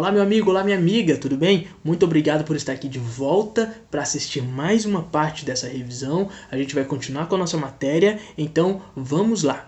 Olá meu amigo, olá minha amiga, tudo bem? Muito obrigado por estar aqui de volta para assistir mais uma parte dessa revisão. A gente vai continuar com a nossa matéria, então vamos lá.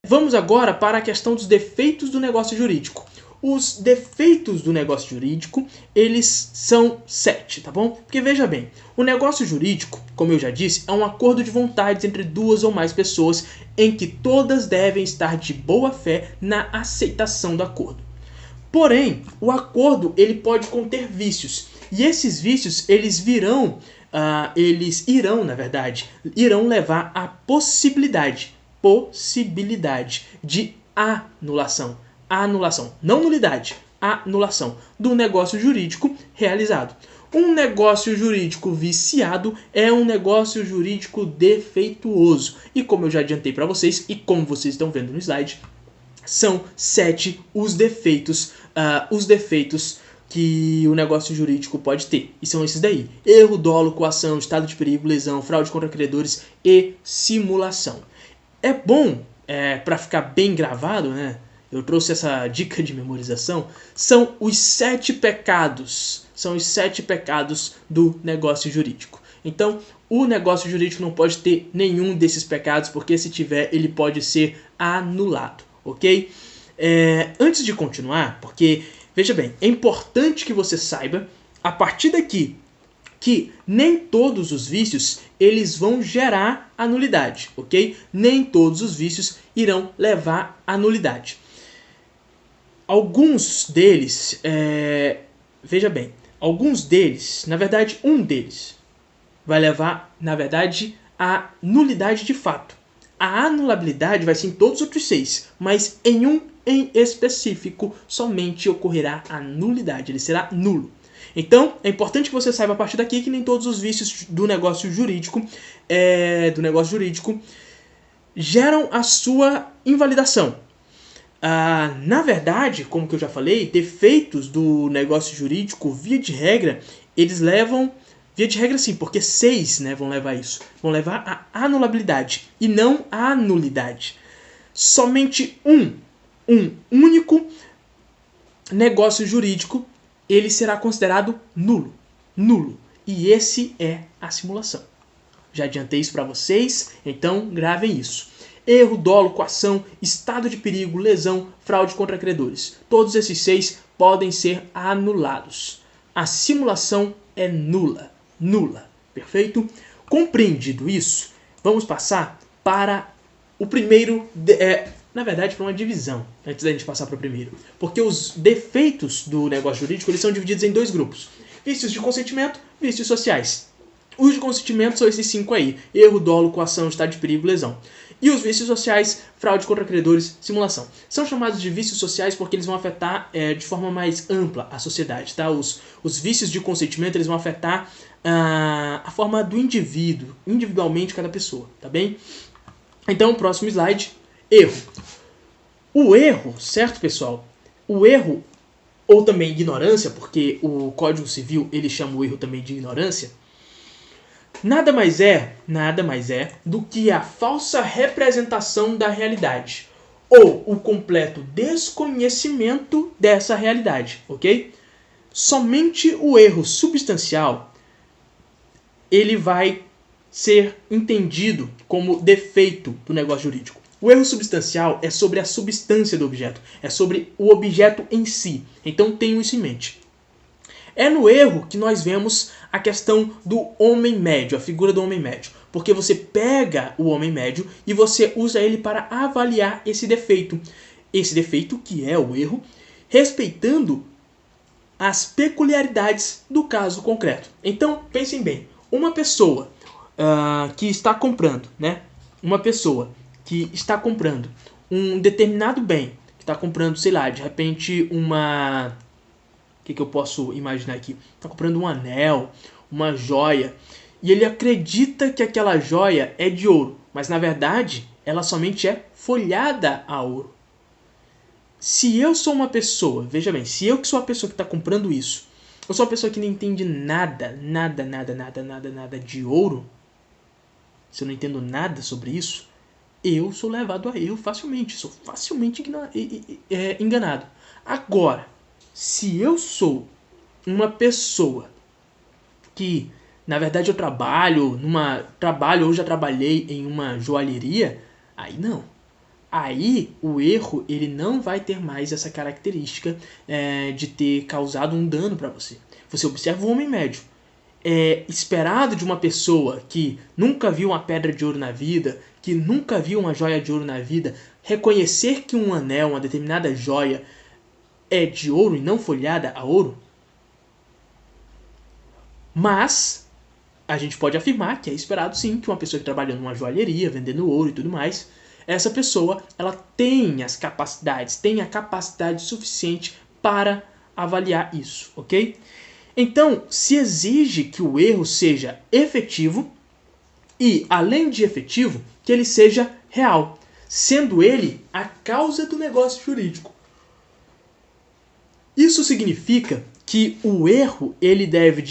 Vamos agora para a questão dos defeitos do negócio jurídico. Os defeitos do negócio jurídico, eles são 7, tá bom? Porque veja bem, o negócio jurídico, como eu já disse, é um acordo de vontades entre duas ou mais pessoas em que todas devem estar de boa fé na aceitação do acordo. Porém, o acordo ele pode conter vícios, e esses vícios eles irão levar à possibilidade de anulação, não nulidade, anulação do negócio jurídico realizado. Um negócio jurídico viciado é um negócio jurídico defeituoso. E como eu já adiantei para vocês, e como vocês estão vendo no slide, são 7 os defeitos que o negócio jurídico pode ter. E são esses daí: erro, dolo, coação, estado de perigo, lesão, fraude contra credores e simulação. É bom, para ficar bem gravado, né? Eu trouxe essa dica de memorização. São os 7 pecados. São os 7 pecados do negócio jurídico. Então, o negócio jurídico não pode ter nenhum desses pecados, porque se tiver, ele pode ser anulado, ok? Antes de continuar, porque, veja bem, é importante que você saiba, a partir daqui, que nem todos os vícios eles vão gerar a nulidade, ok? Nem todos os vícios irão levar à nulidade. Alguns deles, veja bem, alguns deles, na verdade um deles, vai levar, na verdade, à nulidade de fato. A anulabilidade vai ser em todos os outros 6, mas em um em específico somente ocorrerá a nulidade, ele será nulo. Então, é importante que você saiba a partir daqui que nem todos os vícios do negócio jurídico, geram a sua invalidação. Na verdade, como que eu já falei, defeitos do negócio jurídico, via de regra, eles levam... Via de regra sim, porque 6 vão levar isso. Vão levar a anulabilidade e não a nulidade. Somente um único negócio jurídico ele será considerado nulo. E esse é a simulação. Já adiantei isso para vocês, então gravem isso. Erro, dolo, coação, estado de perigo, lesão, fraude contra credores. Todos esses 6 podem ser anulados. A simulação é nula. Perfeito? Compreendido isso, vamos passar para o primeiro... na verdade, para uma divisão, antes da gente passar para o primeiro. Porque os defeitos do negócio jurídico eles são divididos em 2 grupos. Vícios de consentimento, vícios sociais. Os de consentimento são esses 5 aí: erro, dolo, coação, estado de perigo, lesão. E os vícios sociais, fraude contra credores, simulação. São chamados de vícios sociais porque eles vão afetar de forma mais ampla a sociedade. Tá? Os vícios de consentimento eles vão afetar a forma do indivíduo, individualmente cada pessoa. Tá bem? Então, próximo slide. Erro. O erro, certo, pessoal? O erro, ou também ignorância, porque o Código Civil ele chama o erro também de ignorância, nada mais é do que a falsa representação da realidade, ou o completo desconhecimento dessa realidade, ok? Somente o erro substancial ele vai ser entendido como defeito do negócio jurídico. O erro substancial é sobre a substância do objeto, é sobre o objeto em si. Então tenham isso em mente. É no erro que nós vemos a questão do homem médio, a figura do homem médio. Porque você pega o homem médio e você usa ele para avaliar esse defeito. Esse defeito, que é o erro, respeitando as peculiaridades do caso concreto. Então, pensem bem. Uma pessoa que está comprando, Uma pessoa que está comprando um determinado bem, que está comprando, sei lá, de repente uma... O que eu posso imaginar aqui? Está comprando um anel, uma joia, e ele acredita que aquela joia é de ouro, mas na verdade ela somente é folhada a ouro. Se eu sou uma pessoa, veja bem, se eu que sou a pessoa que está comprando isso, eu sou uma pessoa que não entende nada de ouro, se eu não entendo nada sobre isso, eu sou levado a erro facilmente, sou facilmente enganado. Agora, se eu sou uma pessoa que, na verdade, eu trabalho ou já trabalhei em uma joalheria, aí não. Aí o erro ele não vai ter mais essa característica de ter causado um dano para você. Você observa o homem médio. É esperado de uma pessoa que nunca viu uma pedra de ouro na vida, que nunca viu uma joia de ouro na vida, reconhecer que um anel, uma determinada joia, é de ouro e não folhada a ouro? Mas a gente pode afirmar que é esperado sim que uma pessoa que trabalha numa joalheria, vendendo ouro e tudo mais, essa pessoa ela tem as capacidades, tem a capacidade suficiente para avaliar isso, ok? Então, se exige que o erro seja efetivo e, além de efetivo, que ele seja real, sendo ele a causa do negócio jurídico. Isso significa que o erro ele deve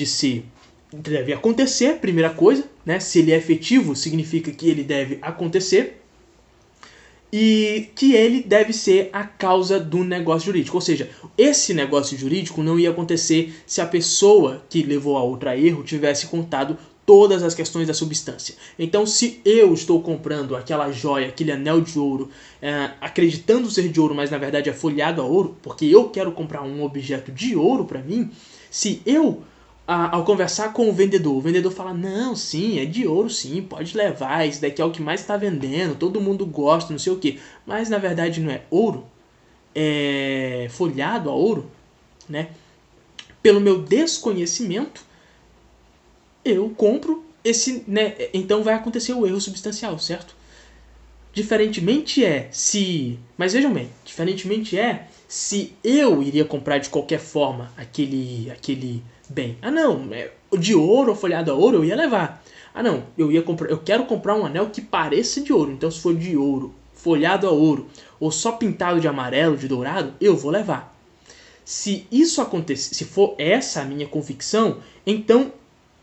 acontecer, primeira coisa, né? Se ele é efetivo, significa que ele deve acontecer e que ele deve ser a causa do negócio jurídico. Ou seja, esse negócio jurídico não ia acontecer se a pessoa que levou a outra erro tivesse contado todas as questões da substância. Então, se eu estou comprando aquela joia, aquele anel de ouro, acreditando ser de ouro, mas na verdade é folhado a ouro, porque eu quero comprar um objeto de ouro para mim, se eu ao conversar com o vendedor fala, não, sim, é de ouro sim, pode levar, isso daqui é o que mais está vendendo, todo mundo gosta, não sei o que. Mas na verdade não é ouro, é folhado a ouro, né? Pelo meu desconhecimento, eu compro esse, né? Então vai acontecer o erro substancial, certo? Mas vejam bem, diferentemente se eu iria comprar de qualquer forma aquele bem. Ah não, de ouro ou folhado a ouro eu ia levar. Ah não, eu quero comprar um anel que pareça de ouro. Então se for de ouro, folhado a ouro, ou só pintado de amarelo, de dourado, eu vou levar. Se isso acontecer, se for essa a minha convicção, então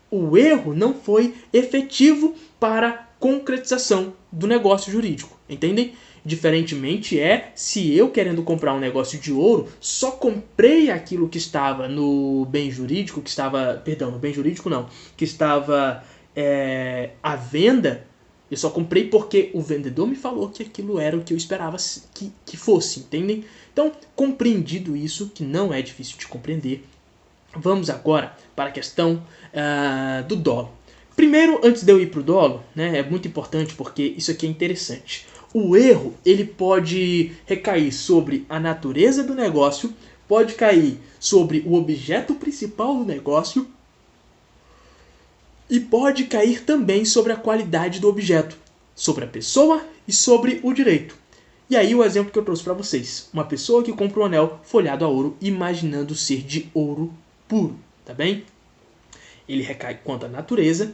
o erro não foi efetivo para concretização do negócio jurídico, entendem? Diferentemente se eu querendo comprar um negócio de ouro, só comprei aquilo que estava no bem jurídico, que estava à venda, eu só comprei porque o vendedor me falou que aquilo era o que eu esperava que fosse, entendem? Então, compreendido isso, que não é difícil de compreender, vamos agora para a questão do dolo. Primeiro, antes de eu ir para o dolo, né, é muito importante porque isso aqui é interessante. O erro ele pode recair sobre a natureza do negócio, pode cair sobre o objeto principal do negócio e pode cair também sobre a qualidade do objeto, sobre a pessoa e sobre o direito. E aí o exemplo que eu trouxe para vocês. Uma pessoa que compra um anel folhado a ouro imaginando ser de ouro puro, tá bem? Ele recai quanto à natureza,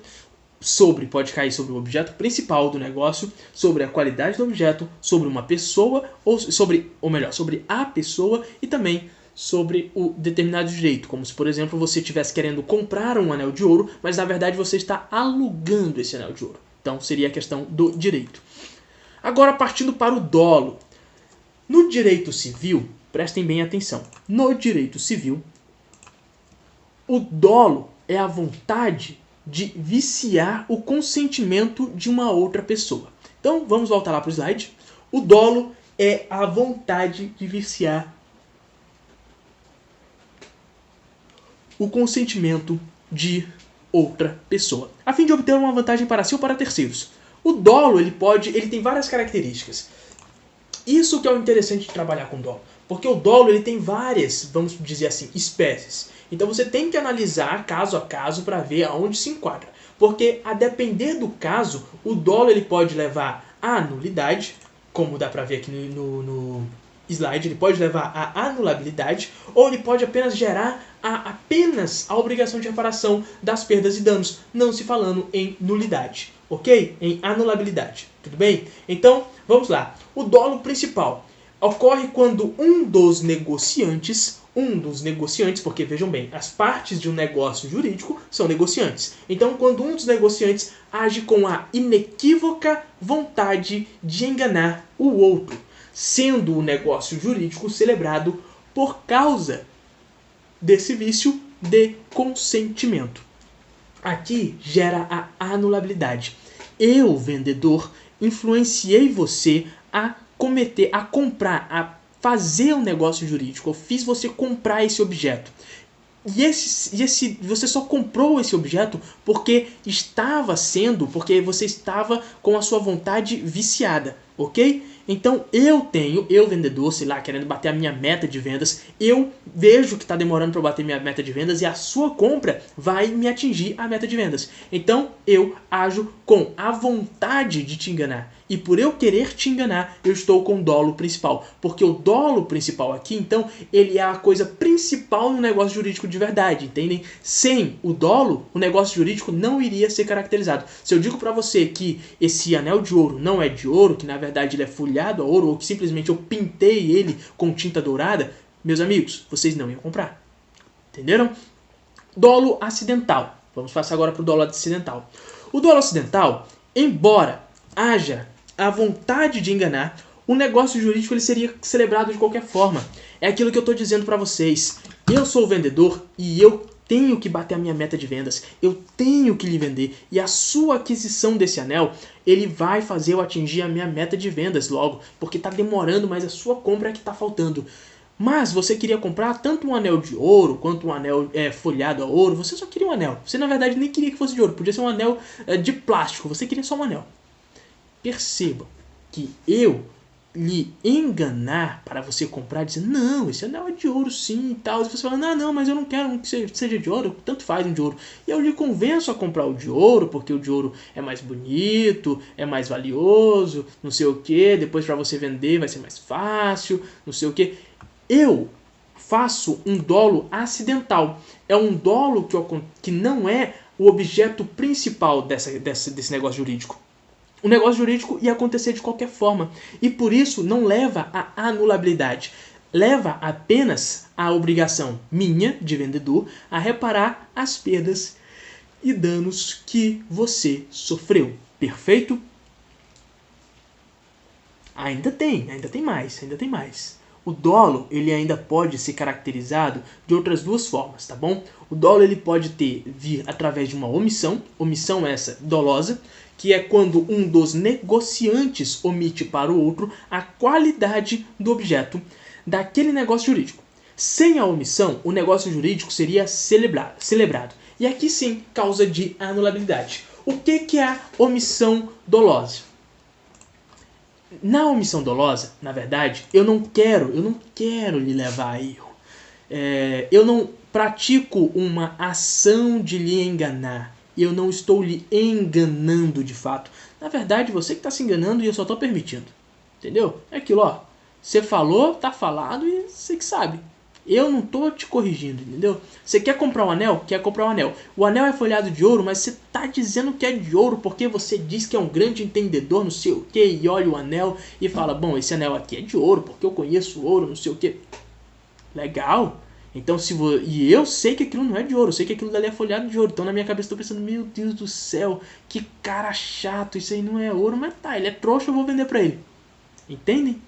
pode cair sobre o objeto principal do negócio, sobre a qualidade do objeto, sobre uma pessoa, sobre a pessoa e também sobre o determinado direito, como se, por exemplo, você estivesse querendo comprar um anel de ouro, mas na verdade você está alugando esse anel de ouro. Então seria a questão do direito. Agora partindo para o dolo. No direito civil, prestem bem atenção, no direito civil, o dolo é a vontade de viciar o consentimento de uma outra pessoa. Então, vamos voltar lá para o slide. O dolo é a vontade de viciar o consentimento de outra pessoa, a fim de obter uma vantagem para si ou para terceiros. O dolo, ele tem várias características. Isso que é o interessante de trabalhar com dolo, porque o dolo ele tem várias, vamos dizer assim, espécies. Então você tem que analisar caso a caso para ver aonde se enquadra. Porque a depender do caso, o dolo ele pode levar à nulidade, como dá para ver aqui no slide, ele pode levar à anulabilidade, ou ele pode apenas gerar apenas a obrigação de reparação das perdas e danos, não se falando em nulidade, ok? Em anulabilidade, tudo bem? Então, vamos lá. O dolo principal. ocorre quando um dos negociantes, porque vejam bem, as partes de um negócio jurídico são negociantes. Então, quando um dos negociantes age com a inequívoca vontade de enganar o outro, sendo o negócio jurídico celebrado por causa desse vício de consentimento. Aqui gera a anulabilidade. Eu, vendedor, influenciei você a comprar, a fazer um negócio jurídico. Eu fiz você comprar esse objeto. E você só comprou esse objeto porque você estava com a sua vontade viciada, ok? Então eu, vendedor, sei lá, querendo bater a minha meta de vendas, eu vejo que está demorando para eu bater minha meta de vendas e a sua compra vai me atingir a meta de vendas. Então eu ajo com a vontade de te enganar. E por eu querer te enganar, eu estou com o dolo principal. Porque o dolo principal aqui, então, ele é a coisa principal no negócio jurídico de verdade, entendem? Sem o dolo, o negócio jurídico não iria ser caracterizado. Se eu digo para você que esse anel de ouro não é de ouro, que na verdade ele é folhado a ouro, ou que simplesmente eu pintei ele com tinta dourada, meus amigos, vocês não iam comprar. Entenderam? Dolo acidental. Vamos passar agora para o dolo acidental. O dolo acidental, embora haja a vontade de enganar, o negócio jurídico ele seria celebrado de qualquer forma. É aquilo que eu estou dizendo para vocês. Eu sou o vendedor e eu tenho que bater a minha meta de vendas. Eu tenho que lhe vender. E a sua aquisição desse anel, ele vai fazer eu atingir a minha meta de vendas logo. Porque está demorando, mas a sua compra é que está faltando. Mas você queria comprar tanto um anel de ouro quanto um anel folhado a ouro. Você só queria um anel. Você na verdade nem queria que fosse de ouro. Podia ser um anel de plástico. Você queria só um anel. Percebam que eu lhe enganar para você comprar, dizendo, não, esse anel é de ouro sim e tal. E você fala, não, mas eu não quero que seja de ouro, tanto faz um de ouro. E eu lhe convenço a comprar o de ouro, porque o de ouro é mais bonito, é mais valioso, não sei o que, depois para você vender vai ser mais fácil, não sei o que. Eu faço um dolo acidental. É um dolo que não é o objeto principal desse negócio jurídico. O negócio jurídico ia acontecer de qualquer forma. E por isso não leva à anulabilidade. Leva apenas à obrigação minha, de vendedor, a reparar as perdas e danos que você sofreu. Perfeito? Ainda tem mais. O dolo ele ainda pode ser caracterizado de outras duas formas, tá bom? O dolo ele pode vir através de uma omissão essa dolosa, que é quando um dos negociantes omite para o outro a qualidade do objeto daquele negócio jurídico. Sem a omissão, o negócio jurídico seria celebrado. E aqui sim, causa de anulabilidade. O que é a omissão dolosa? Na omissão dolosa, na verdade, eu não quero lhe levar a erro. Eu não pratico uma ação de lhe enganar. Eu não estou lhe enganando de fato. Na verdade, você que está se enganando e eu só estou permitindo. Entendeu? É aquilo, ó. Você falou, tá falado e você que sabe. Eu não tô te corrigindo, entendeu? Você quer comprar um anel? Quer comprar um anel. O anel é folhado de ouro, mas você tá dizendo que é de ouro porque você diz que é um grande entendedor, não sei o que, e olha o anel e fala, bom, esse anel aqui é de ouro porque eu conheço ouro, não sei o que. Legal. Então, e eu sei que aquilo não é de ouro, eu sei que aquilo dali é folhado de ouro. Então, na minha cabeça, eu tô pensando, meu Deus do céu, que cara chato, isso aí não é ouro, mas tá, ele é trouxa, eu vou vender pra ele. Entendem?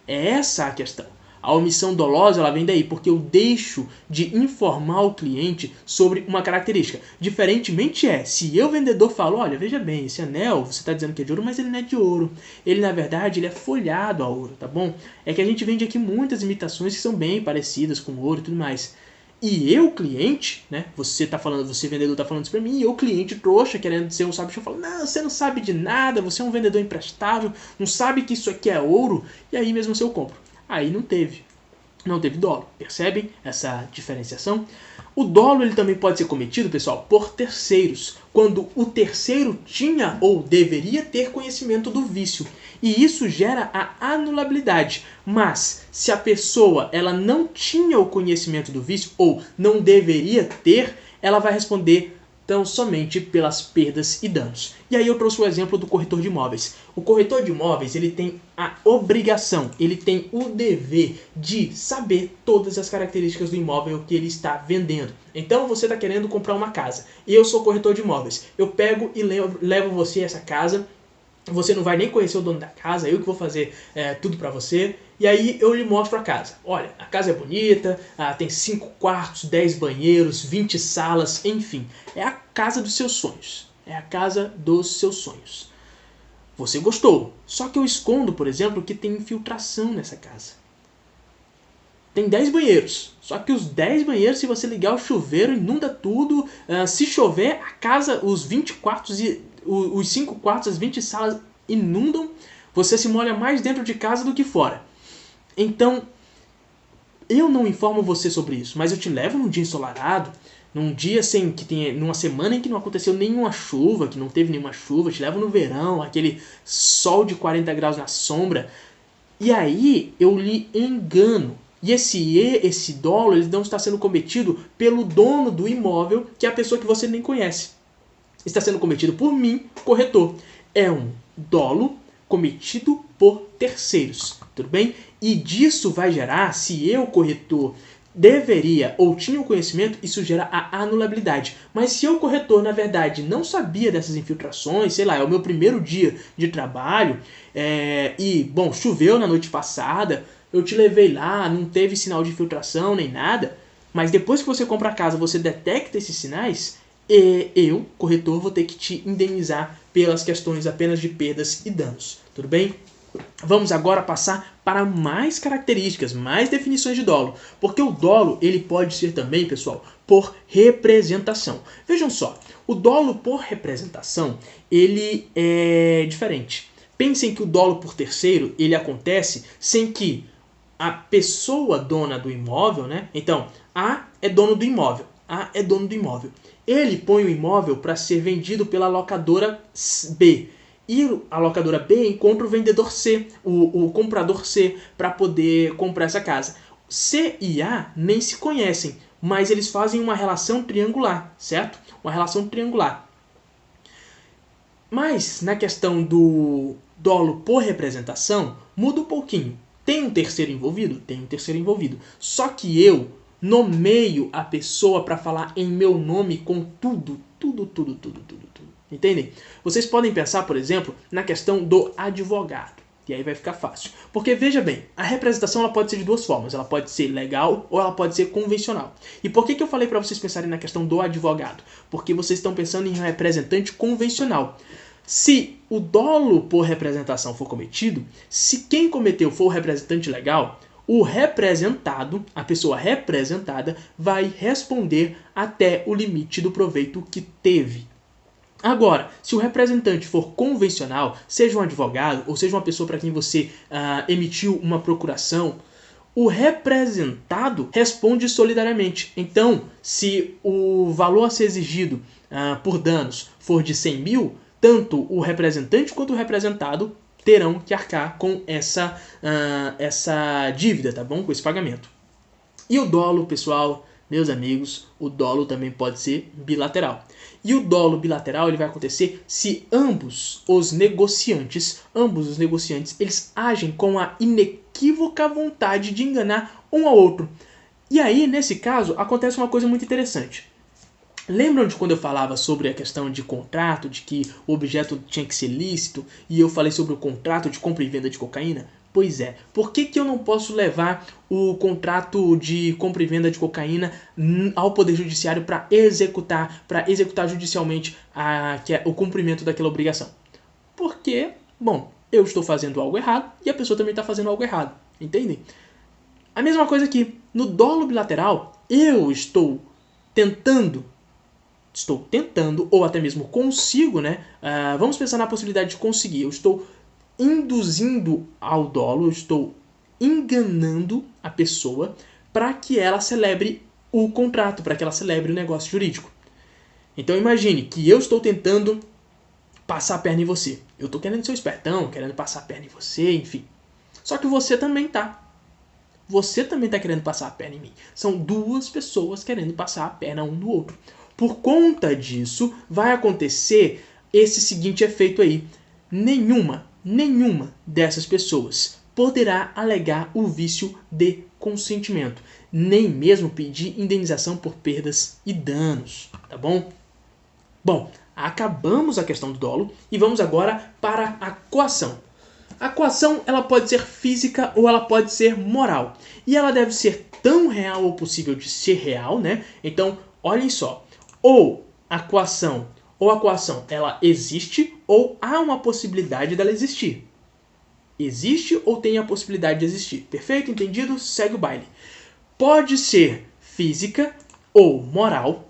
É essa a questão. A omissão dolosa ela vem daí, porque eu deixo de informar o cliente sobre uma característica. Diferentemente se eu vendedor falo, olha, veja bem, esse anel, você está dizendo que é de ouro, mas ele não é de ouro. Ele, na verdade, ele é folhado a ouro, tá bom? É que a gente vende aqui muitas imitações que são bem parecidas com ouro e tudo mais. E eu, cliente, né? Você vendedor tá falando isso pra mim, e eu, cliente trouxa, querendo ser um sábio, eu falo, não, você não sabe de nada, você é um vendedor imprestável, não sabe que isso aqui é ouro, e aí mesmo assim eu compro. Aí não teve dolo. Percebem essa diferenciação? O dolo ele também pode ser cometido, pessoal, por terceiros, quando o terceiro tinha ou deveria ter conhecimento do vício. E isso gera a anulabilidade. Mas se a pessoa ela não tinha o conhecimento do vício ou não deveria ter, ela vai responder Então, somente pelas perdas e danos. E aí eu trouxe o exemplo do corretor de imóveis. O corretor de imóveis, ele tem a obrigação, ele tem o dever de saber todas as características do imóvel que ele está vendendo. Então, você está querendo comprar uma casa. Eu sou corretor de imóveis. Eu pego e levo você a essa casa. Você não vai nem conhecer o dono da casa, eu que vou fazer tudo pra você. E aí eu lhe mostro a casa. Olha, a casa é bonita, tem 5 quartos, 10 banheiros, 20 salas, enfim. É a casa dos seus sonhos. É a casa dos seus sonhos. Você gostou. Só que eu escondo, por exemplo, que tem infiltração nessa casa. Tem 10 banheiros. Só que os 10 banheiros, se você ligar o chuveiro, inunda tudo. Se chover, a casa, os 20 quartos e os 5 quartos, as 20 salas inundam. Você se molha mais dentro de casa do que fora. Então, eu não informo você sobre isso, mas eu te levo num dia ensolarado, num dia numa semana em que não aconteceu nenhuma chuva, que não teve nenhuma chuva, te levo no verão, aquele sol de 40 graus na sombra, e aí eu lhe engano. E esse dolo ele não está sendo cometido pelo dono do imóvel, que é a pessoa que você nem conhece. Está sendo cometido por mim, corretor. É um dolo cometido por terceiros, tudo bem? E disso vai gerar, se eu, corretor, deveria ou tinha o conhecimento, isso gera a anulabilidade. Mas se eu, corretor, na verdade, não sabia dessas infiltrações, sei lá, é o meu primeiro dia de trabalho, bom, choveu na noite passada, eu te levei lá, não teve sinal de infiltração nem nada, mas depois que você compra a casa, você detecta esses sinais, eu, corretor, vou ter que te indenizar pelas questões apenas de perdas e danos, tudo bem? Vamos agora passar para mais características, mais definições de dolo, porque o dolo ele pode ser também, pessoal, por representação. Vejam só, o dolo por representação ele é diferente. Pensem que o dolo por terceiro ele acontece sem que a pessoa dona do imóvel, né? Então, A é dono do imóvel, A é dono do imóvel. Ele põe o imóvel para ser vendido pela locadora B. E a locadora B encontra o vendedor C, o comprador C, para poder comprar essa casa. C e A nem se conhecem, mas eles fazem uma relação triangular, certo? Uma relação triangular. Mas na questão do dolo por representação, muda um pouquinho. Tem um terceiro envolvido? Tem um terceiro envolvido. Só que eu nomeio a pessoa para falar em meu nome com tudo. Entendem? Vocês podem pensar, por exemplo, na questão do advogado. E aí vai ficar fácil. Porque, veja bem, a representação ela pode ser de duas formas. Ela pode ser legal ou ela pode ser convencional. E por que eu falei para vocês pensarem na questão do advogado? Porque vocês estão pensando em um representante convencional. Se o dolo por representação for cometido, se quem cometeu for o representante legal, o representado, a pessoa representada, vai responder até o limite do proveito que teve. Agora, se o representante for convencional, seja um advogado ou seja uma pessoa para quem você emitiu uma procuração, o representado responde solidariamente. Então, se o valor a ser exigido por danos for de 100 mil, tanto o representante quanto o representado terão que arcar com essa dívida, tá bom? Com esse pagamento. E o dolo, pessoal, meus amigos, o dolo também pode ser bilateral. E o dolo bilateral ele vai acontecer se ambos os negociantes, eles agem com a inequívoca vontade de enganar um ao outro. E aí, nesse caso, acontece uma coisa muito interessante. Lembram de quando eu falava sobre a questão de contrato, de que o objeto tinha que ser lícito, e eu falei sobre o contrato de compra e venda de cocaína? Pois é, por que eu não posso levar o contrato de compra e venda de cocaína ao Poder Judiciário para executar judicialmente o cumprimento daquela obrigação? Porque, bom, eu estou fazendo algo errado e a pessoa também está fazendo algo errado, entendem? A mesma coisa aqui, no dolo bilateral, eu estou tentando, ou até mesmo consigo, né? Vamos pensar na possibilidade de conseguir. Eu estou induzindo ao dolo, eu estou enganando a pessoa para que ela celebre o contrato, para que ela celebre o negócio jurídico. Então imagine que eu estou tentando passar a perna em você. Eu estou querendo ser um espertão, querendo passar a perna em você, enfim. Só que você também tá. Você também está querendo passar a perna em mim. São duas pessoas querendo passar a perna um no outro. Por conta disso, vai acontecer esse seguinte efeito aí. Nenhuma dessas pessoas poderá alegar o vício de consentimento, nem mesmo pedir indenização por perdas e danos, tá bom? Bom, acabamos a questão do dolo e vamos agora para a coação. A coação ela pode ser física ou ela pode ser moral. E ela deve ser tão real ou possível de ser real, né? Então, olhem só. Ou a coação ela existe ou há uma possibilidade dela existir. Existe ou tem a possibilidade de existir. Perfeito? Entendido? Segue o baile. Pode ser física ou moral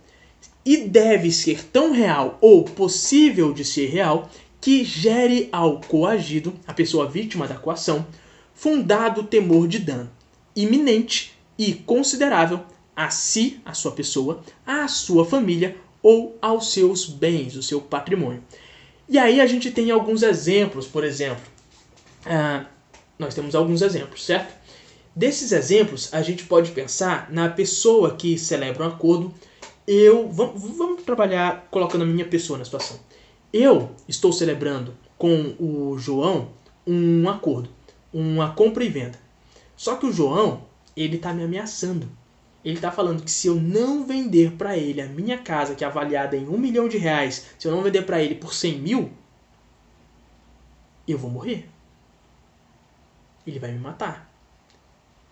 e deve ser tão real ou possível de ser real que gere ao coagido, a pessoa vítima da coação, fundado temor de dano iminente e considerável a si, a sua pessoa, à sua família ou aos seus bens, o seu patrimônio. E aí a gente tem alguns exemplos, por exemplo. Nós temos alguns exemplos, certo? Desses exemplos, a gente pode pensar na pessoa que celebra um acordo. Vamos trabalhar colocando a minha pessoa na situação. Eu estou celebrando com o João um acordo, uma compra e venda. Só que o João, ele está me ameaçando. Ele está falando que se eu não vender para ele a minha casa, que é avaliada em R$1 milhão, se eu não vender para ele por 100 mil, eu vou morrer. Ele vai me matar.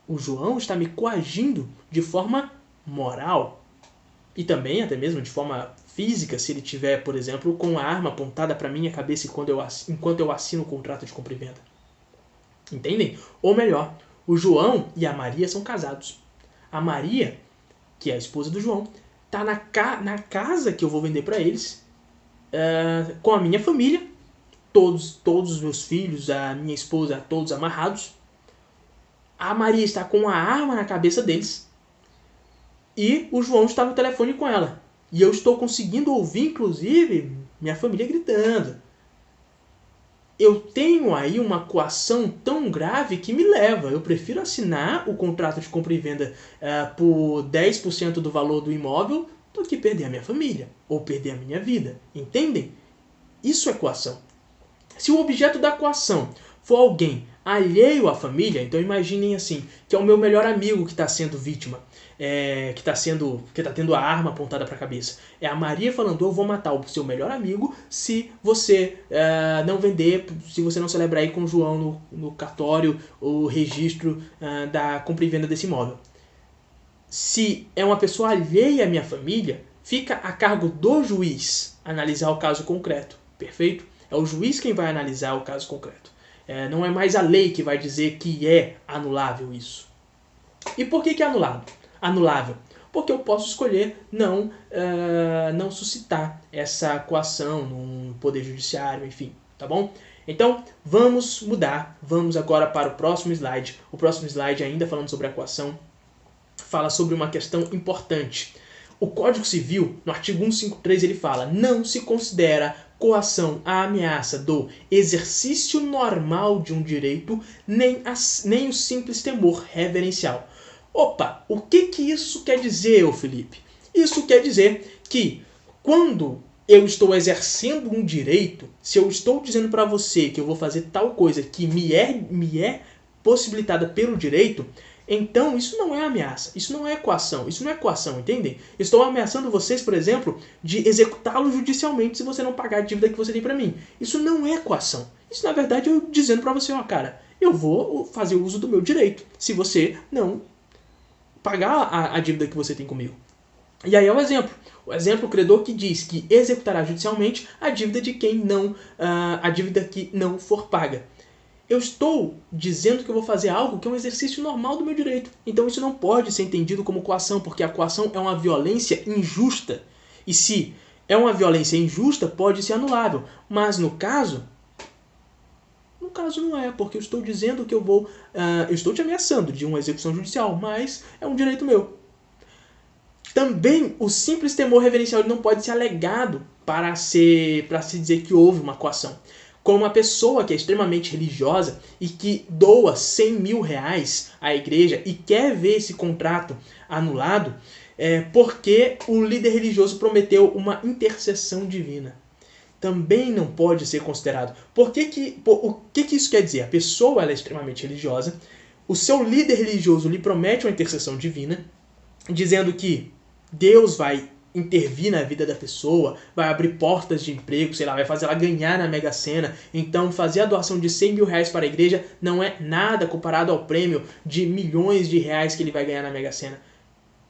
O João está me coagindo de forma moral. E também, até mesmo de forma física, se ele tiver, por exemplo, com a arma apontada para minha cabeça enquanto eu assino o contrato de compra e venda. Entendem? Ou melhor, o João e a Maria são casados. A Maria, que é a esposa do João, está na casa que eu vou vender para eles, com a minha família, todos os meus filhos, a minha esposa, todos amarrados. A Maria está com a arma na cabeça deles. E o João está no telefone com ela. E eu estou conseguindo ouvir, inclusive, minha família gritando. Eu tenho aí uma coação tão grave que me leva. Eu prefiro assinar o contrato de compra e venda por 10% do valor do imóvel do que perder a minha família ou perder a minha vida. Entendem? Isso é coação. Se o objeto da coação for alguém alheio à família, então imaginem assim, que é o meu melhor amigo que está sendo vítima, que está tendo a arma apontada para a cabeça. É a Maria falando, eu vou matar o seu melhor amigo se você não vender, se você não celebrar aí com o João no cartório o registro da compra e venda desse imóvel. Se é uma pessoa alheia à minha família, fica a cargo do juiz analisar o caso concreto, perfeito? É o juiz quem vai analisar o caso concreto. Não é mais a lei que vai dizer que é anulável isso. E por que é anulável? Porque eu posso escolher não suscitar essa coação no poder judiciário, enfim, tá bom? Então, vamos mudar. Vamos agora para o próximo slide. O próximo slide, ainda falando sobre a coação, fala sobre uma questão importante. O Código Civil, no artigo 153, ele fala: não se considera coação a ameaça do exercício normal de um direito, nem o simples temor reverencial. Opa, o que isso quer dizer, Felipe? Isso quer dizer que quando eu estou exercendo um direito, se eu estou dizendo para você que eu vou fazer tal coisa que me é possibilitada pelo direito, então isso não é ameaça, isso não é coação, entendem? Estou ameaçando vocês, por exemplo, de executá-lo judicialmente se você não pagar a dívida que você tem para mim. Isso não é coação. Isso, na verdade, eu dizendo para você, cara, eu vou fazer uso do meu direito se você não pagar a dívida que você tem comigo. E aí é o exemplo, o credor que diz que executará judicialmente a dívida de a dívida que não for paga. Eu estou dizendo que eu vou fazer algo que é um exercício normal do meu direito. Então isso não pode ser entendido como coação, porque a coação é uma violência injusta. E se é uma violência injusta, pode ser anulável. Mas no caso não é, porque eu estou dizendo que eu estou te ameaçando de uma execução judicial, mas é um direito meu. Também o simples temor reverencial não pode ser alegado para se dizer que houve uma coação. Como uma pessoa que é extremamente religiosa e que doa R$100 mil à igreja e quer ver esse contrato anulado, porque o líder religioso prometeu uma intercessão divina. Também não pode ser considerado. O que isso quer dizer? A pessoa ela é extremamente religiosa, o seu líder religioso lhe promete uma intercessão divina, dizendo que Deus vai intervir na vida da pessoa, vai abrir portas de emprego, sei lá, vai fazer ela ganhar na Mega Sena. Então fazer a doação de 100 mil reais para a igreja não é nada comparado ao prêmio de milhões de reais que ele vai ganhar na Mega Sena.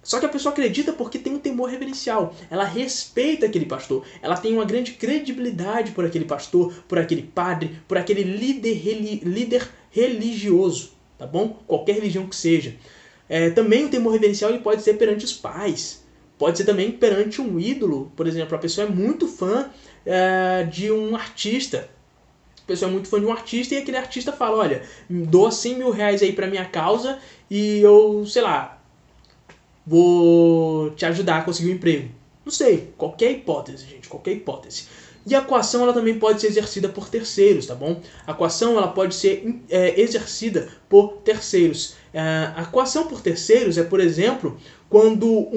Só que a pessoa acredita porque tem um temor reverencial. Ela respeita aquele pastor. Ela tem uma grande credibilidade por aquele pastor, por aquele padre, por aquele líder religioso. Tá bom? Qualquer religião que seja. Também o temor reverencial ele pode ser perante os pais. Pode ser também perante um ídolo. Por exemplo, a pessoa é muito fã de um artista. A pessoa é muito fã de um artista e aquele artista fala, olha, doa 100 mil reais aí pra minha causa e eu, sei lá, vou te ajudar a conseguir um emprego. Não sei, qualquer hipótese, gente, qualquer hipótese. E a coação ela também pode ser exercida por terceiros, tá bom? A coação ela pode ser exercida por terceiros. A coação por terceiros é, por exemplo, quando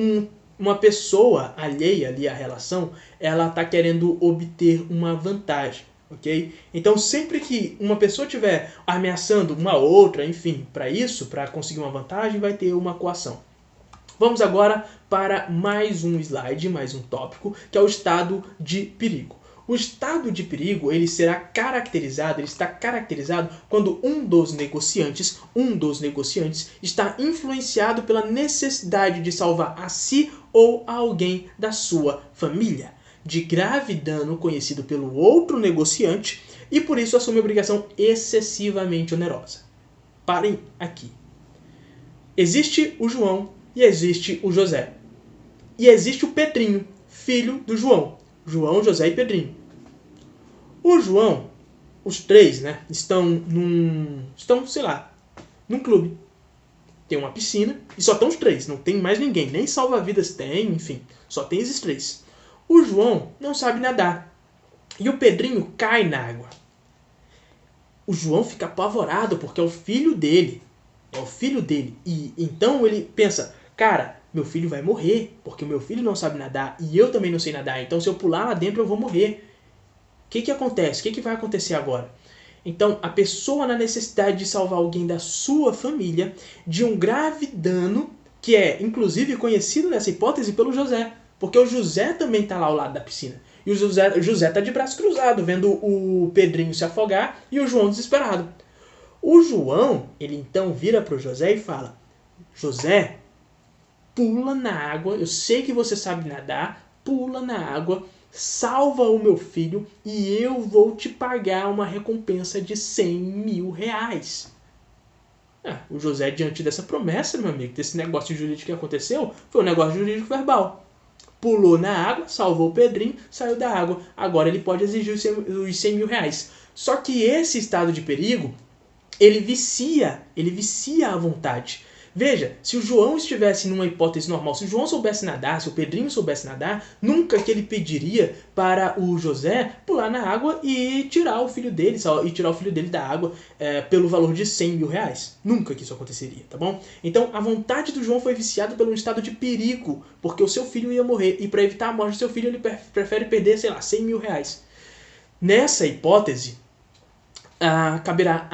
uma pessoa alheia ali à relação, ela está querendo obter uma vantagem. Okay? Então, sempre que uma pessoa estiver ameaçando uma outra, enfim, para conseguir uma vantagem, vai ter uma coação. Vamos agora para mais um slide, mais um tópico, que é o estado de perigo. O estado de perigo ele está caracterizado quando um dos negociantes está influenciado pela necessidade de salvar a si ou a alguém da sua família de grave dano conhecido pelo outro negociante e por isso assume obrigação excessivamente onerosa. Parem aqui. Existe o João e existe o José. E existe o Pedrinho, filho do João. João, José e Pedrinho. O João, os três, né, estão, sei lá, num clube. Tem uma piscina e só estão os três, não tem mais ninguém. Nem salva-vidas tem, enfim, só tem esses três. O João não sabe nadar e o Pedrinho cai na água. O João fica apavorado porque é o filho dele. E então ele pensa, cara, meu filho vai morrer, porque o meu filho não sabe nadar e eu também não sei nadar, então se eu pular lá dentro eu vou morrer. O que acontece? O que vai acontecer agora? Então, a pessoa na necessidade de salvar alguém da sua família de um grave dano, que é inclusive conhecido nessa hipótese pelo José, porque o José também está lá ao lado da piscina. E o José está de braço cruzado, vendo o Pedrinho se afogar e o João desesperado. O João, ele então vira para o José e fala, José, pula na água, eu sei que você sabe nadar, pula na água, salva o meu filho e eu vou te pagar uma recompensa de 100 mil reais. O José, diante dessa promessa, meu amigo, desse negócio jurídico que aconteceu, foi um negócio jurídico verbal. Pulou na água, salvou o Pedrinho, saiu da água. Agora ele pode exigir os 100 mil reais. Só que esse estado de perigo, ele vicia a vontade. Veja, se o João estivesse numa hipótese normal, se o João soubesse nadar, se o Pedrinho soubesse nadar, nunca que ele pediria para o José pular na água e tirar o filho dele, da água pelo valor de 100 mil reais. Nunca que isso aconteceria, tá bom? Então, a vontade do João foi viciada pelo estado de perigo, porque o seu filho ia morrer, e para evitar a morte do seu filho, ele prefere perder, 100 mil reais. Nessa hipótese, caberá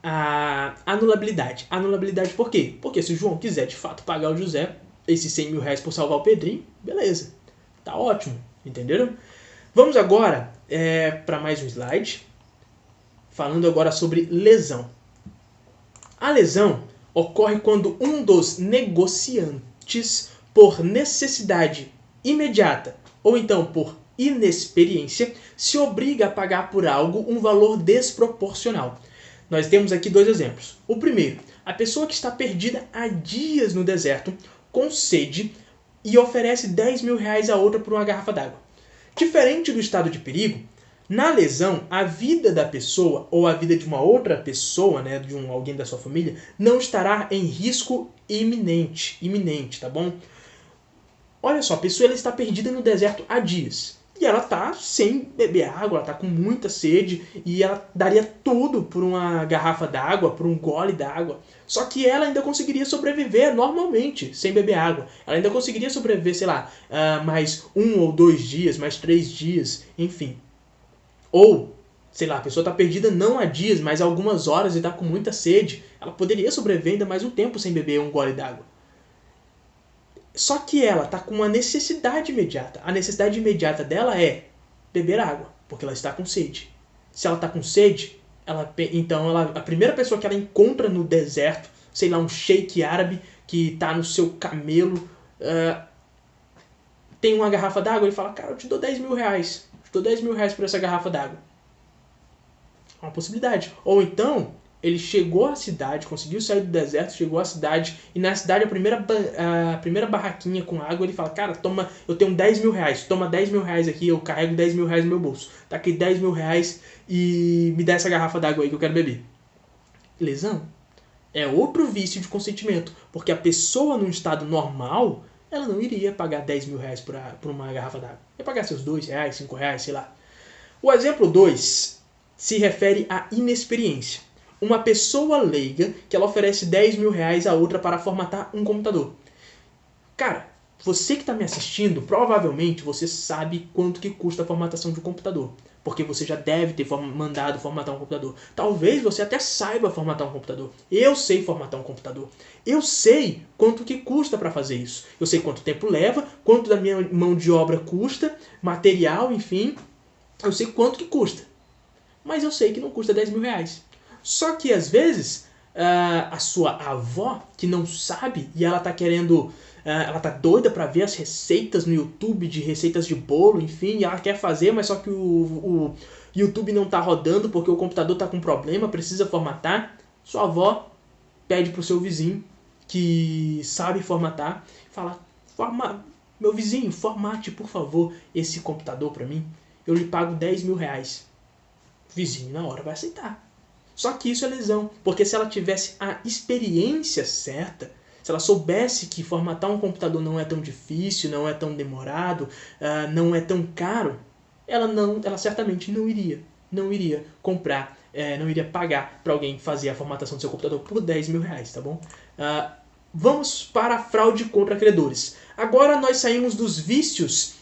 a anulabilidade. Anulabilidade por quê? Porque se o João quiser de fato pagar o José esses 100 mil reais por salvar o Pedrinho, beleza, tá ótimo, entenderam? Vamos agora para mais um slide, falando agora sobre lesão. A lesão ocorre quando um dos negociantes, por necessidade imediata ou então por inexperiência, se obriga a pagar por algo um valor desproporcional. Nós temos aqui dois exemplos. O primeiro, a pessoa que está perdida há dias no deserto, com sede, e oferece 10 mil reais a outra por uma garrafa d'água. Diferente do estado de perigo, na lesão, a vida da pessoa ou a vida de uma outra pessoa, né, de alguém da sua família, não estará em risco iminente, tá bom? Olha só, a pessoa ela está perdida no deserto há dias. e ela tá sem beber água, ela tá com muita sede e ela daria tudo por uma garrafa d'água, por um gole d'água. Só que ela ainda conseguiria sobreviver normalmente, sem beber água. Ela ainda conseguiria sobreviver, sei lá, mais 1 ou 2 dias, mais 3 dias, enfim. Ou, sei lá, a pessoa tá perdida não há dias, mas há algumas horas e tá com muita sede. Ela poderia sobreviver ainda mais um tempo sem beber um gole d'água. Só que ela está com uma necessidade imediata. A necessidade imediata dela é beber água, porque ela está com sede. Se ela está com sede, então a primeira pessoa que ela encontra no deserto, sei lá, um sheik árabe que está no seu camelo, tem uma garrafa d'água, ele fala, cara, eu te dou 10 mil reais. Eu te dou 10 mil reais por essa garrafa d'água. É uma possibilidade. Ou então, ele chegou à cidade, conseguiu sair do deserto, chegou à cidade, e na cidade a primeira barraquinha com água, ele fala, cara, toma, eu tenho 10 mil reais, toma 10 mil reais aqui, eu carrego 10 mil reais no meu bolso. Tá aqui 10 mil reais e me dá essa garrafa d'água aí que eu quero beber. Lesão? É outro vício de consentimento, porque a pessoa num estado normal, ela não iria pagar 10 mil reais por uma garrafa d'água. Ia pagar seus 2 reais, 5 reais, sei lá. O exemplo 2 se refere à inexperiência. Uma pessoa leiga que ela oferece 10 mil reais a outra para formatar um computador. Cara, você que está me assistindo, provavelmente você sabe quanto que custa a formatação de um computador. Porque você já deve ter mandado formatar um computador. Talvez você até saiba formatar um computador. Eu sei formatar um computador. Eu sei quanto que custa para fazer isso. Eu sei quanto tempo leva, quanto da minha mão de obra custa, material, enfim. Eu sei quanto que custa. Mas eu sei que não custa 10 mil reais. Só que às vezes a sua avó, que não sabe e ela tá querendo, ela tá doida para ver as receitas no YouTube de receitas de bolo, enfim, e ela quer fazer, mas só que o YouTube não tá rodando porque o computador tá com problema, precisa formatar. Sua avó pede pro seu vizinho, que sabe formatar, fala, meu vizinho, formate por favor esse computador para mim, eu lhe pago 10 mil reais. O vizinho na hora vai aceitar. Só que isso é lesão, porque se ela tivesse a experiência certa, se ela soubesse que formatar um computador não é tão difícil, não é tão demorado, não é tão caro, ela certamente não iria comprar, não iria pagar para alguém fazer a formatação do seu computador por 10 mil reais, tá bom? Vamos para a fraude contra credores. Agora nós saímos dos vícios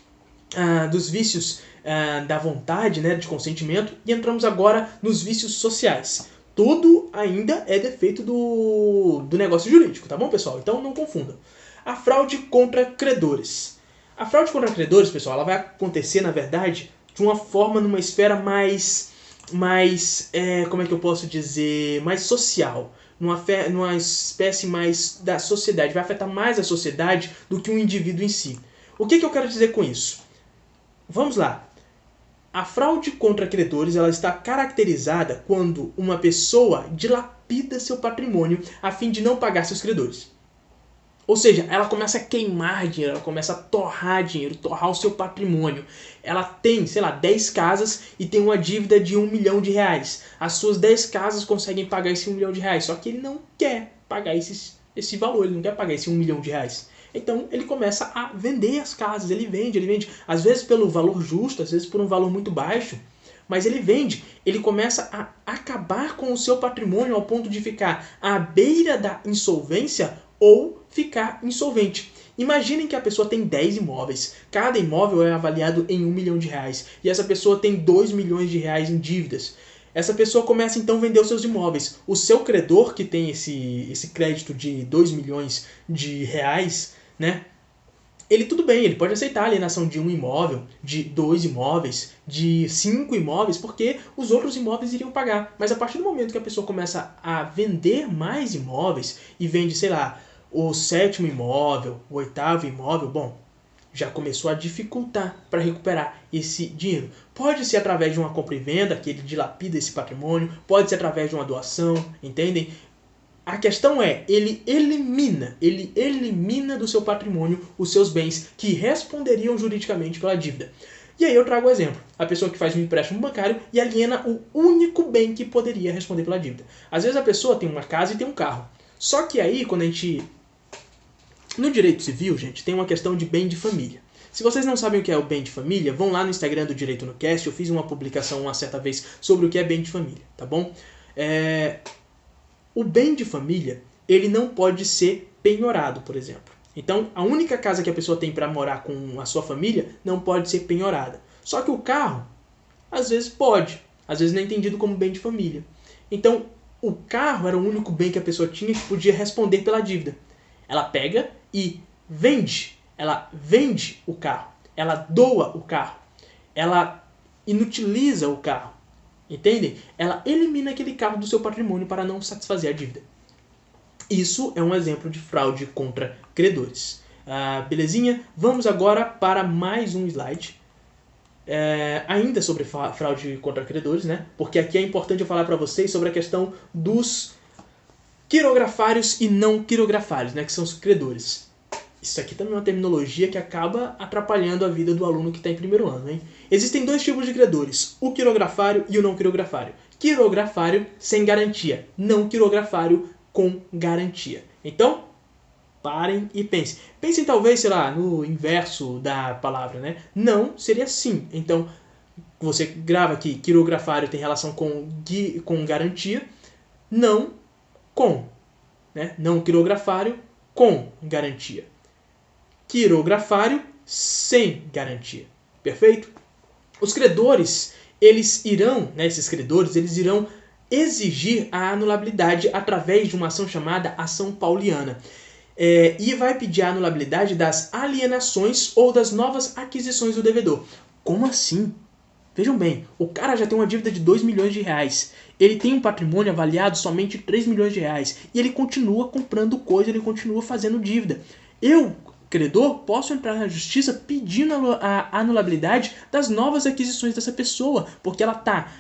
da vontade, né, de consentimento, e entramos agora nos vícios sociais. Tudo ainda é defeito do negócio jurídico, tá bom, pessoal? Então não confundam. A fraude contra credores. A fraude contra credores, pessoal, ela vai acontecer, na verdade, de uma forma, numa esfera mais como é que eu posso dizer, mais social, numa espécie mais da sociedade, vai afetar mais a sociedade do que o indivíduo em si. O que eu quero dizer com isso? Vamos lá. A fraude contra credores ela está caracterizada quando uma pessoa dilapida seu patrimônio a fim de não pagar seus credores. Ou seja, ela começa a queimar dinheiro, ela começa a torrar dinheiro, torrar o seu patrimônio. Ela tem, sei lá, 10 casas e tem uma dívida de 1 milhão de reais. As suas 10 casas conseguem pagar esse 1 milhão de reais, só que ele não quer pagar esse valor, ele não quer pagar esse 1 milhão de reais. Então ele começa a vender as casas, ele vende, às vezes pelo valor justo, às vezes por um valor muito baixo, mas ele vende, ele começa a acabar com o seu patrimônio ao ponto de ficar à beira da insolvência ou ficar insolvente. Imaginem que a pessoa tem 10 imóveis, cada imóvel é avaliado em 1 milhão de reais, e essa pessoa tem 2 milhões de reais em dívidas. Essa pessoa começa então a vender os seus imóveis. O seu credor, que tem esse crédito de 2 milhões de reais, né? Ele tudo bem, ele pode aceitar a alienação de um imóvel, de 2 imóveis, de 5 imóveis, porque os outros imóveis iriam pagar. Mas a partir do momento que a pessoa começa a vender mais imóveis e vende, sei lá, o 7º imóvel, o 8º imóvel, bom, já começou a dificultar para recuperar esse dinheiro. Pode ser através de uma compra e venda, que ele dilapida esse patrimônio, pode ser através de uma doação, entendem? A questão é, ele elimina do seu patrimônio os seus bens que responderiam juridicamente pela dívida. E aí eu trago o exemplo. A pessoa que faz um empréstimo bancário e aliena o único bem que poderia responder pela dívida. Às vezes a pessoa tem uma casa e tem um carro. Só que aí, quando a gente... No direito civil, gente, tem uma questão de bem de família. Se vocês não sabem o que é o bem de família, vão lá no Instagram do Direito no Cast, eu fiz uma publicação uma certa vez sobre o que é bem de família, tá bom? O bem de família, ele não pode ser penhorado, por exemplo. Então, a única casa que a pessoa tem para morar com a sua família não pode ser penhorada. Só que o carro, às vezes pode. Às vezes não é entendido como bem de família. Então, o carro era o único bem que a pessoa tinha que podia responder pela dívida. Ela pega e vende. Ela vende o carro. Ela doa o carro. Ela inutiliza o carro. Entendem? Ela elimina aquele carro do seu patrimônio para não satisfazer a dívida. Isso é um exemplo de fraude contra credores. Belezinha? Vamos agora para mais um slide. Ainda sobre fraude contra credores, né? Porque aqui é importante eu falar para vocês sobre a questão dos quirografários e não quirografários, né? Que são os credores. Isso aqui também é uma terminologia que acaba atrapalhando a vida do aluno que está em primeiro ano, hein? Existem dois tipos de credores, o quirografário e o não quirografário. Quirografário sem garantia, não quirografário com garantia. Então, parem e pensem. Pensem talvez, sei lá, no inverso da palavra, né? Não seria sim. Então, você grava aqui, quirografário tem relação com garantia, não com. Né? Não quirografário com garantia. Quirografário sem garantia. Perfeito? Os credores, eles irão exigir a anulabilidade através de uma ação chamada ação pauliana. E vai pedir a anulabilidade das alienações ou das novas aquisições do devedor. Como assim? Vejam bem, o cara já tem uma dívida de 2 milhões de reais. Ele tem um patrimônio avaliado somente de 3 milhões de reais. E ele continua comprando coisa, ele continua fazendo dívida. Eu, credor, posso entrar na justiça pedindo a anulabilidade das novas aquisições dessa pessoa, porque ela está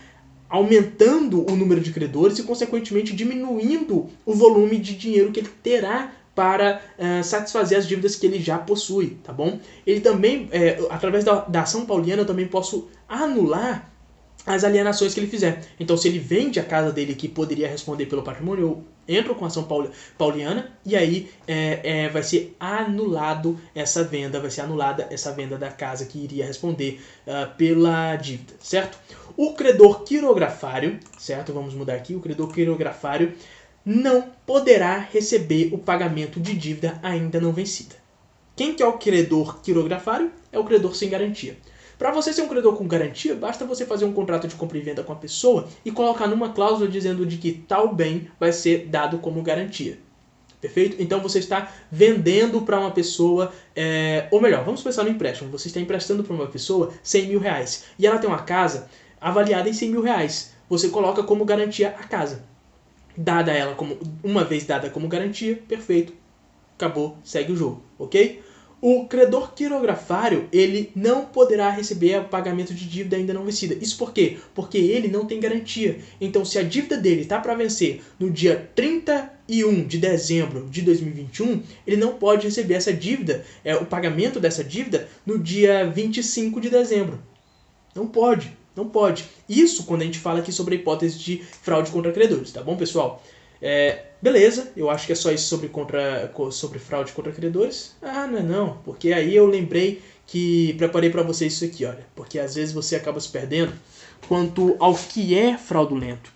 aumentando o número de credores e, consequentemente, diminuindo o volume de dinheiro que ele terá para satisfazer as dívidas que ele já possui, tá bom? Ele também, através da ação pauliana, eu também posso anular as alienações que ele fizer. Então, se ele vende a casa dele que poderia responder pelo patrimônio, eu entro com a ação pauliana e aí vai ser anulado essa venda, vai ser anulada essa venda da casa que iria responder pela dívida, certo? O credor quirografário, certo? Vamos mudar aqui, o credor quirografário não poderá receber o pagamento de dívida ainda não vencida. Quem que é o credor quirografário? É o credor sem garantia. Para você ser um credor com garantia, basta você fazer um contrato de compra e venda com a pessoa e colocar numa cláusula dizendo de que tal bem vai ser dado como garantia. Perfeito? Então você está vendendo para uma pessoa, ou melhor, vamos pensar no empréstimo. Você está emprestando para uma pessoa 100 mil reais e ela tem uma casa avaliada em 100 mil reais. Você coloca como garantia a casa. Uma vez dada como garantia, perfeito, acabou, segue o jogo, ok? O credor quirografário, ele não poderá receber o pagamento de dívida ainda não vencida. Isso por quê? Porque ele não tem garantia. Então, se a dívida dele está para vencer no dia 31 de dezembro de 2021, ele não pode receber essa dívida, o pagamento dessa dívida, no dia 25 de dezembro. Não pode. Não pode. Isso quando a gente fala aqui sobre a hipótese de fraude contra credores, tá bom, pessoal? Beleza, eu acho que é só isso sobre fraude contra credores. Não é não, porque aí eu lembrei que preparei para vocês isso aqui, olha. Porque às vezes você acaba se perdendo quanto ao que é fraudulento.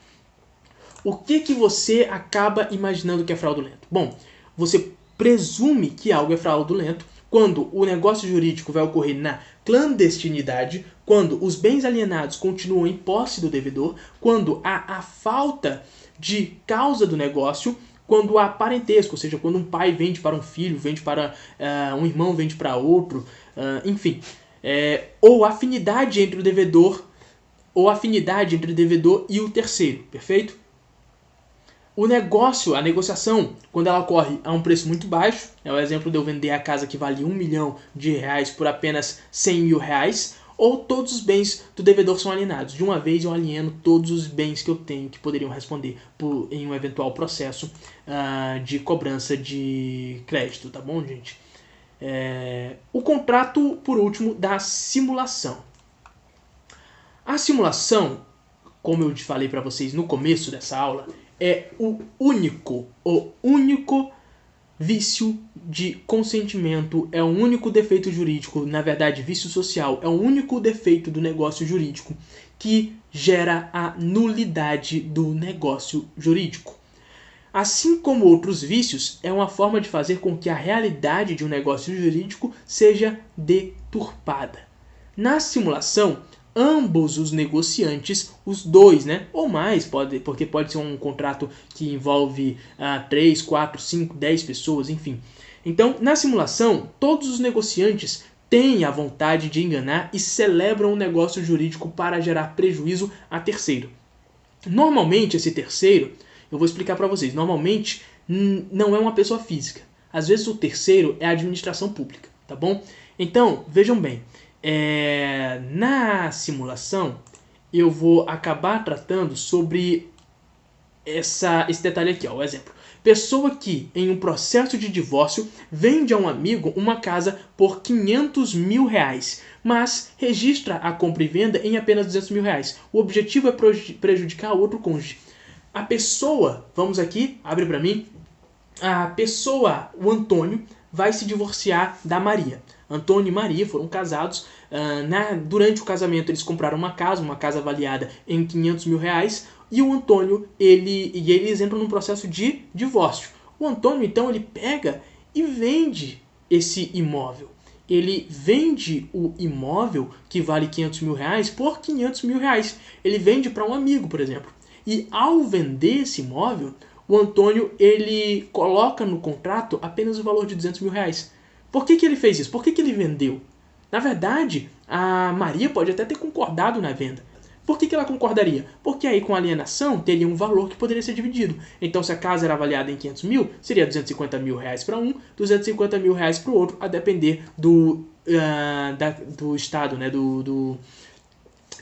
O que você acaba imaginando que é fraudulento? Bom, você presume que algo é fraudulento quando o negócio jurídico vai ocorrer na clandestinidade, quando os bens alienados continuam em posse do devedor, quando há a falta de causa do negócio, quando há parentesco, ou seja, quando um pai vende para um filho, vende para um irmão, vende para outro, enfim, ou afinidade entre o devedor, e o terceiro, perfeito? O negócio, a negociação, quando ela ocorre a um preço muito baixo, é o exemplo de eu vender a casa que vale 1 milhão de reais por apenas 100 mil reais, ou todos os bens do devedor são alienados. De uma vez eu alieno todos os bens que eu tenho que poderiam responder em um eventual processo de cobrança de crédito, tá bom, gente? O contrato, por último, da simulação. A simulação, como eu falei para vocês no começo dessa aula, é o único vício de consentimento é o único defeito jurídico, na verdade, vício social é o único defeito do negócio jurídico que gera a nulidade do negócio jurídico. Assim como outros vícios, é uma forma de fazer com que a realidade de um negócio jurídico seja deturpada. Na simulação, ambos os negociantes, os dois, né, ou mais, porque pode ser um contrato que envolve 3, 4, 5, 10 pessoas, enfim. Então, na simulação, todos os negociantes têm a vontade de enganar e celebram um negócio jurídico para gerar prejuízo a terceiro. Normalmente, esse terceiro, eu vou explicar para vocês, normalmente não é uma pessoa física. Às vezes o terceiro é a administração pública, tá bom? Então, vejam bem, na simulação, eu vou acabar tratando sobre esse detalhe aqui, ó, o exemplo. Pessoa que, em um processo de divórcio, vende a um amigo uma casa por 500 mil reais, mas registra a compra e venda em apenas 200 mil reais. O objetivo é prejudicar o outro cônjuge. A pessoa, vamos aqui, abre para mim, a pessoa, o Antônio, vai se divorciar da Maria. Antônio e Maria foram casados. Durante o casamento eles compraram uma casa avaliada em 500 mil reais. E o Antônio, eles entram num processo de divórcio. O Antônio, então, ele pega e vende esse imóvel. Ele vende o imóvel que vale 500 mil reais por 500 mil reais. Ele vende para um amigo, por exemplo. E ao vender esse imóvel, o Antônio ele coloca no contrato apenas o valor de 200 mil reais. Por que ele fez isso? Por que ele vendeu? Na verdade, a Maria pode até ter concordado na venda. Por que ela concordaria? Porque aí com a alienação teria um valor que poderia ser dividido. Então se a casa era avaliada em 500 mil, seria 250 mil reais para um, 250 mil reais para o outro, a depender do estado, né, do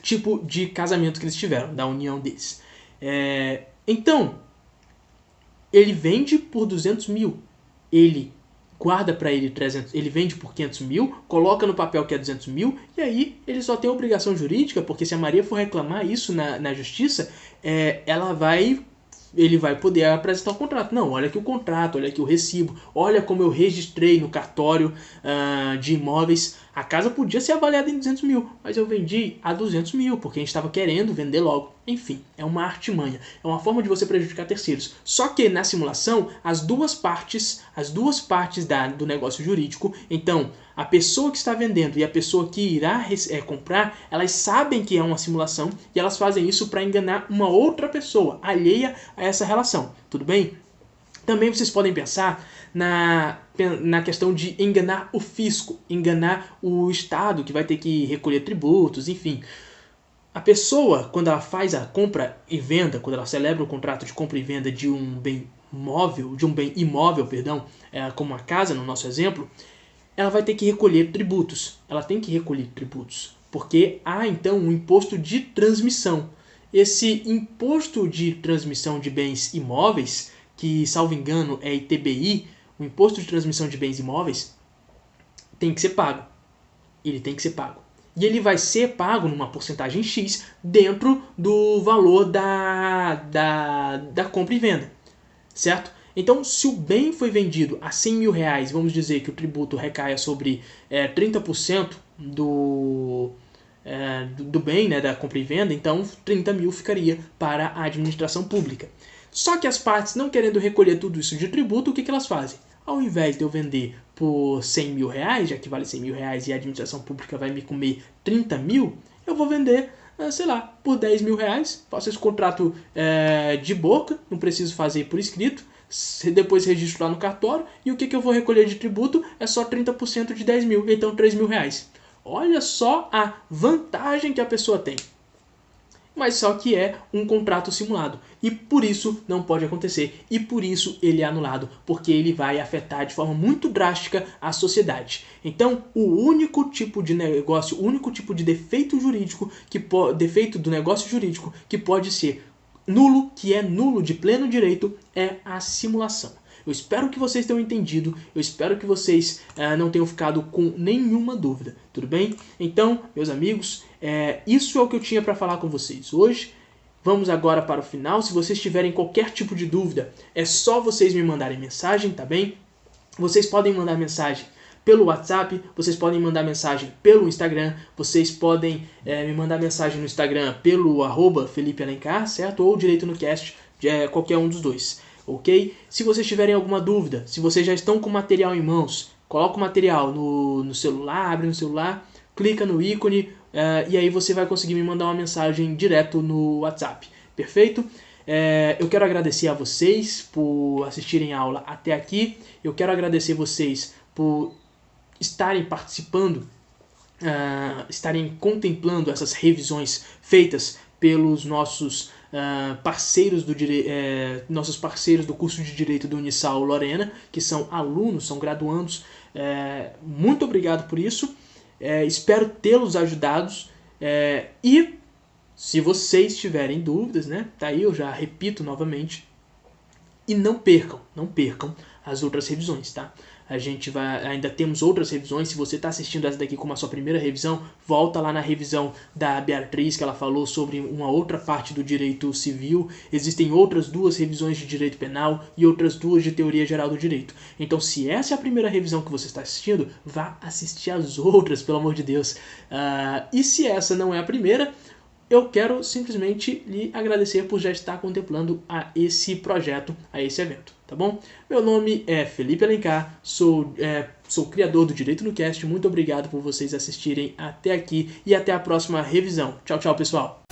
tipo de casamento que eles tiveram, da união deles. Então, ele vende por 200 mil, ele guarda para ele 300, ele vende por 500 mil, coloca no papel que é 200 mil, e aí ele só tem obrigação jurídica, porque se a Maria for reclamar isso na justiça, ele vai poder apresentar o contrato. Não, olha aqui o contrato, olha aqui o recibo, olha como eu registrei no cartório de imóveis. A casa podia ser avaliada em 200 mil, mas eu vendi a 200 mil, porque a gente estava querendo vender logo. Enfim, é uma artimanha, é uma forma de você prejudicar terceiros. Só que na simulação, as duas partes do negócio jurídico, então a pessoa que está vendendo e a pessoa que irá comprar, elas sabem que é uma simulação e elas fazem isso para enganar uma outra pessoa alheia a essa relação, tudo bem? Também vocês podem pensar na questão de enganar o fisco, enganar o Estado que vai ter que recolher tributos, enfim. A pessoa, quando ela faz a compra e venda, quando ela celebra o contrato de compra e venda de um bem imóvel, como a casa no nosso exemplo, ela vai ter que recolher tributos. Ela tem que recolher tributos, porque há então um imposto de transmissão. Esse imposto de transmissão de bens imóveis, que, salvo engano, é ITBI, o imposto de transmissão de bens imóveis, tem que ser pago. Ele tem que ser pago. E ele vai ser pago numa porcentagem X dentro do valor da compra e venda, certo? Então, se o bem foi vendido a 100 mil reais, vamos dizer que o tributo recaia sobre 30% do bem, né, da compra e venda, então 30 mil ficaria para a administração pública. Só que as partes não querendo recolher tudo isso de tributo, o que elas fazem? Ao invés de eu vender por 100 mil reais, já que vale 100 mil reais e a administração pública vai me comer 30 mil, eu vou vender, sei lá, por 10 mil reais, faço esse contrato de boca, não preciso fazer por escrito, depois registro lá no cartório, e o que eu vou recolher de tributo é só 30% de 10 mil, então 3 mil reais. Olha só a vantagem que a pessoa tem. Mas só que é um contrato simulado. E por isso não pode acontecer. E por isso ele é anulado. Porque ele vai afetar de forma muito drástica a sociedade. Então, o único tipo de negócio, o único tipo de defeito jurídico, defeito do negócio jurídico que pode ser nulo, que é nulo de pleno direito, é a simulação. Eu espero que vocês tenham entendido, eu espero que vocês não tenham ficado com nenhuma dúvida, tudo bem? Então, meus amigos, isso é o que eu tinha para falar com vocês hoje. Vamos agora para o final. Se vocês tiverem qualquer tipo de dúvida, é só vocês me mandarem mensagem, tá bem? Vocês podem mandar mensagem pelo WhatsApp, vocês podem mandar mensagem pelo Instagram, vocês podem me mandar mensagem no Instagram pelo @FelipeAlencar, certo? Ou Direito no Cast, qualquer um dos dois, ok? Se vocês tiverem alguma dúvida, se vocês já estão com o material em mãos, coloca o material no celular, abre no celular, clica no ícone e aí você vai conseguir me mandar uma mensagem direto no WhatsApp, perfeito? Eu quero agradecer a vocês por assistirem a aula até aqui, eu quero agradecer vocês por estarem participando, estarem contemplando essas revisões feitas pelos nossos parceiros nossos parceiros do curso de Direito do Unisal Lorena, que são alunos, são graduandos. Muito obrigado por isso, espero tê-los ajudados e se vocês tiverem dúvidas, né, tá aí, eu já repito novamente, e não percam as outras revisões, tá? Ainda temos outras revisões. Se você está assistindo essa daqui como a sua primeira revisão, volta lá na revisão da Beatriz, que ela falou sobre uma outra parte do direito civil. Existem outras 2 revisões de direito penal e outras 2 de teoria geral do direito. Então, se essa é a primeira revisão que você está assistindo, vá assistir as outras, pelo amor de Deus. E se essa não é a primeira, eu quero simplesmente lhe agradecer por já estar contemplando a esse projeto, a esse evento, tá bom? Meu nome é Felipe Alencar, sou criador do Direito no Cast. Muito obrigado por vocês assistirem até aqui e até a próxima revisão. Tchau, tchau, pessoal!